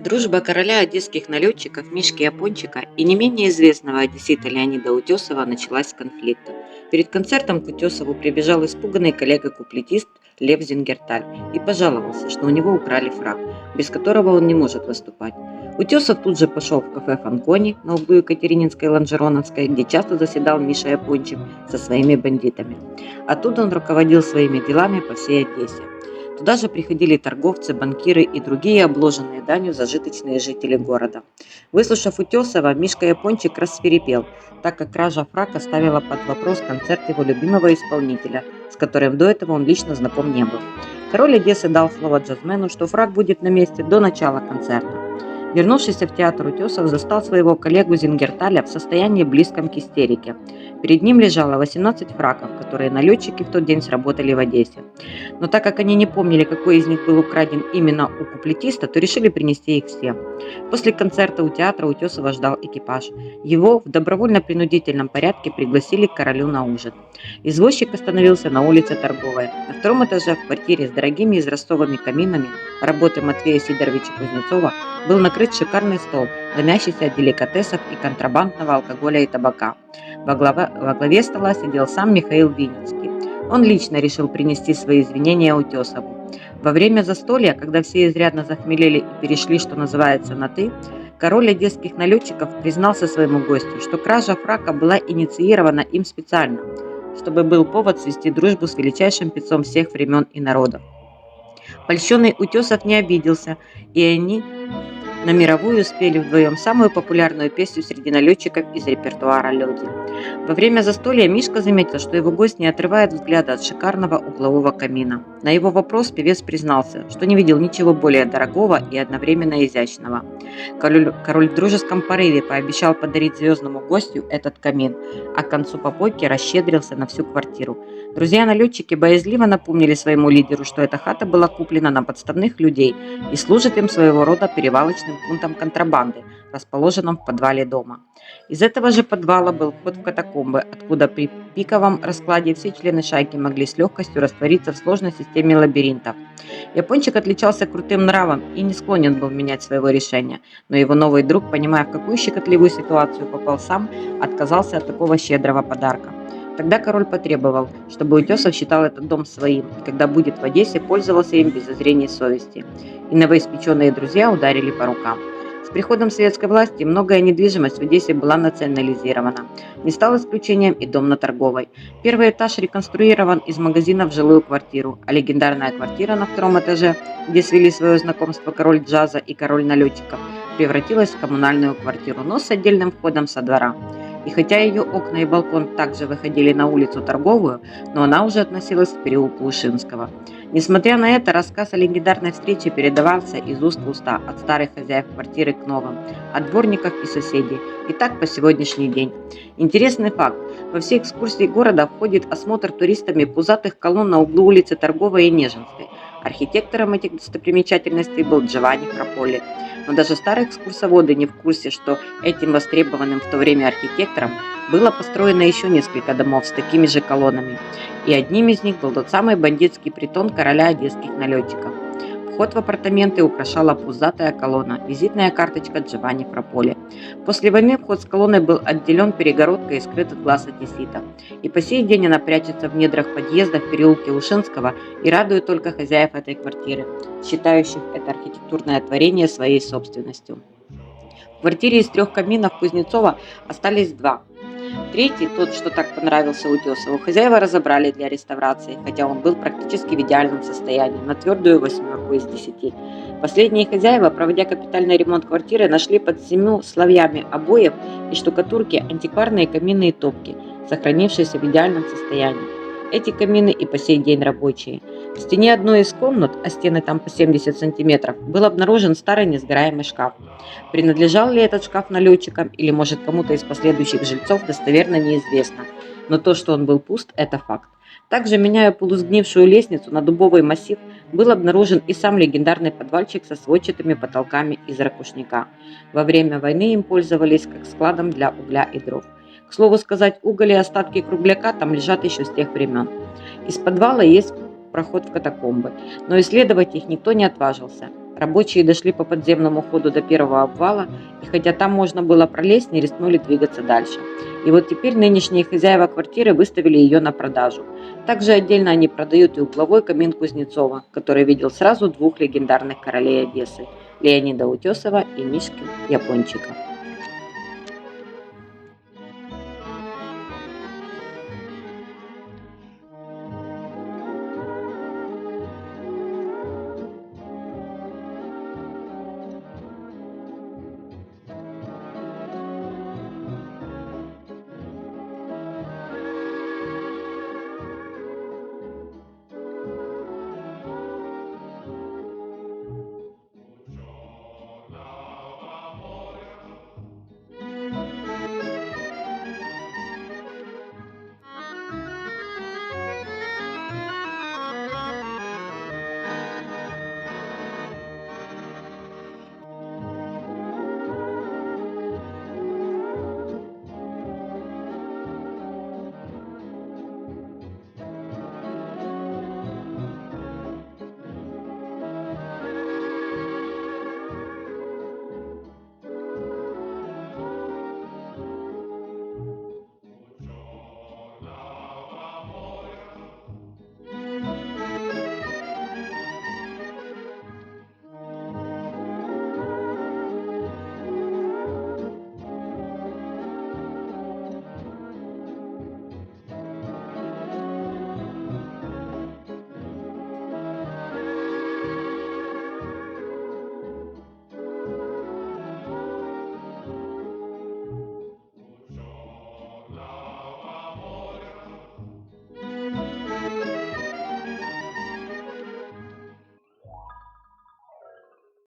Дружба короля одесских налетчиков Мишки Япончика и не менее известного одессита Леонида Утесова началась с конфликта. Перед концертом к Утесову прибежал испуганный коллега-куплетист Лев Зингерталь и пожаловался, что у него украли фраг, без которого он не может выступать. Утесов тут же пошел в кафе «Фанкони» на углу Екатерининской и Ланжероновской, где часто заседал Миша Япончик со своими бандитами. Оттуда он руководил своими делами по всей Одессе. Туда же приходили торговцы, банкиры и другие обложенные данью зажиточные жители города. Выслушав Утесова, Мишка Япончик рассвирепел, так как кража фрака ставила под вопрос концерт его любимого исполнителя, с которым до этого он лично знаком не был. Король Одессы дал слово джазмену, что фрак будет на месте до начала концерта. Вернувшись в театр, Утесов застал своего коллегу Зингерталя в состоянии близком к истерике. Перед ним лежало 18 фраков, которые налетчики в тот день сработали в Одессе. Но так как они не помнили, какой из них был украден именно у куплетиста, то решили принести их все. После концерта у театра Утесова ждал экипаж. Его в добровольно-принудительном порядке пригласили к королю на ужин. Извозчик остановился на улице Торговой. На втором этаже в квартире с дорогими израстовыми каминами работы Матвея Сидоровича Кузнецова был накрыт шикарный стол, дымящийся от деликатесов и контрабандного алкоголя и табака. Во главе стола сидел сам Михаил Винницкий. Он лично решил принести свои извинения Утесову. Во время застолья, когда все изрядно захмелели и перешли, что называется, на «ты», король одесских налетчиков признался своему гостю, что кража фрака была инициирована им специально, чтобы был повод свести дружбу с величайшим певцом всех времен и народов. Польщенный Утесов не обиделся, и они на мировую спели вдвоем самую популярную песню среди налетчиков из репертуара «Люди». Во время застолья Мишка заметил, что его гость не отрывает взгляда от шикарного углового камина. На его вопрос певец признался, что не видел ничего более дорогого и одновременно изящного. Король в дружеском порыве пообещал подарить звездному гостю этот камин, а к концу попойки расщедрился на всю квартиру. Друзья-налетчики боязливо напомнили своему лидеру, что эта хата была куплена на подставных людей и служит им своего рода перевалочным пунктом контрабанды, расположенном в подвале дома. Из этого же подвала был вход в катакомбы, откуда при пиковом раскладе все члены шайки могли с легкостью раствориться в сложной системе лабиринтов. Япончик отличался крутым нравом и не склонен был менять своего решения, но его новый друг, понимая, в какую щекотливую ситуацию попал сам, отказался от такого щедрого подарка. Тогда король потребовал, чтобы Утесов считал этот дом своим, и когда будет в Одессе, пользовался им без зазрения совести. И новоиспеченные друзья ударили по рукам. С приходом советской власти многое недвижимость в Одессе была национализирована. Не стал исключением и дом на Торговой. Первый этаж реконструирован из магазина в жилую квартиру, а легендарная квартира на втором этаже, где свели свое знакомство король джаза и король налетчиков, превратилась в коммунальную квартиру, но с отдельным входом со двора. И хотя ее окна и балкон также выходили на улицу Торговую, но она уже относилась к переулку Ушинского. Несмотря на это, рассказ о легендарной встрече передавался из уст в уста, от старых хозяев квартиры к новым, от дворников и соседей, и так по сегодняшний день. Интересный факт. Во все экскурсии города входит осмотр туристами пузатых колонн на углу улицы Торговой и Нежинской. Архитектором этих достопримечательностей был Джованни Фраполи. Но даже старые экскурсоводы не в курсе, что этим востребованным в то время архитектором было построено еще несколько домов с такими же колоннами. И одним из них был тот самый бандитский притон короля одесских налетчиков. Вход в апартаменты украшала пузатая колонна, визитная карточка Джованни Фраполи. После войны вход с колонной был отделен перегородкой и скрыт от глаз одессита. И по сей день она прячется в недрах подъезда в переулке Ушинского и радует только хозяев этой квартиры, считающих это архитектурное творение своей собственностью. В квартире из 3 каминов Кузнецова остались 2. Третий, тот, что так понравился Утесову, хозяева разобрали для реставрации, хотя он был практически в идеальном состоянии, на твердую 8 из 10. Последние хозяева, проводя капитальный ремонт квартиры, нашли под 7 слоями обоев и штукатурки антикварные каминные топки, сохранившиеся в идеальном состоянии. Эти камины и по сей день рабочие. В стене одной из комнат, а стены там по 70 сантиметров, был обнаружен старый несгораемый шкаф. Принадлежал ли этот шкаф налетчикам или, может, кому-то из последующих жильцов, достоверно неизвестно. Но то, что он был пуст, это факт. Также, меняя полусгнившую лестницу на дубовый массив, был обнаружен и сам легендарный подвальчик со сводчатыми потолками из ракушника. Во время войны им пользовались как складом для угля и дров. К слову сказать, уголь и остатки кругляка там лежат еще с тех времен. Из подвала есть проход в катакомбы, но исследовать их никто не отважился. Рабочие дошли по подземному ходу до первого обвала, и хотя там можно было пролезть, не рискнули двигаться дальше. И вот теперь нынешние хозяева квартиры выставили ее на продажу. Также отдельно они продают и угловой камин Кузнецова, который видел сразу двух легендарных королей Одессы – Леонида Утесова и Мишки Япончика.